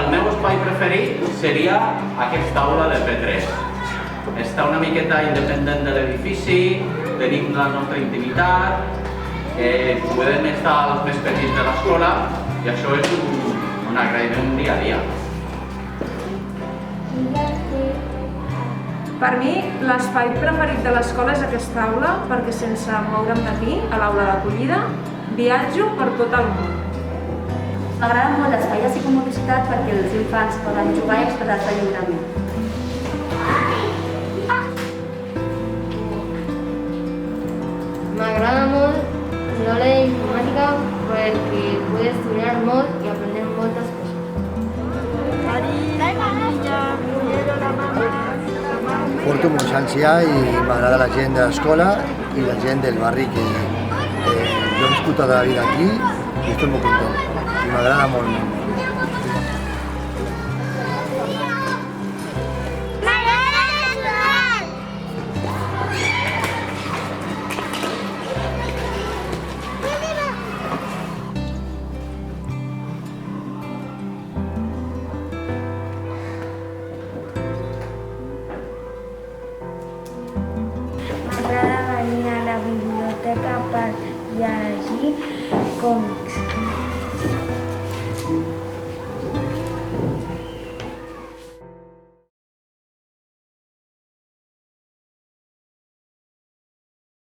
el meu espai preferit seria aquesta aula de P3. Està una miqueta independent de l'edifici, tenim la nostra intimitat, podem estar els més petits de l'escola i això és un agraïment dia a dia. Per mi, l'espai preferit de l'escola és aquesta aula perquè sense moure'm d'aquí, a l'aula d'acollida, viatjo per tot el món. M'agrada molt l'espai de psicomotricitat perquè els infants poden jugar i expressar-se lliurement. M'agrada molt l'aula d'informàtica perquè puc estudiar molt i aprendre moltes coses. Porto molta ànsia i m'agrada la gent de l'escola i la gent del barri que jo he viscut tota la vida aquí i estic molt content i m'agrada molt. M'agrada venir a la biblioteca per llegir còmics.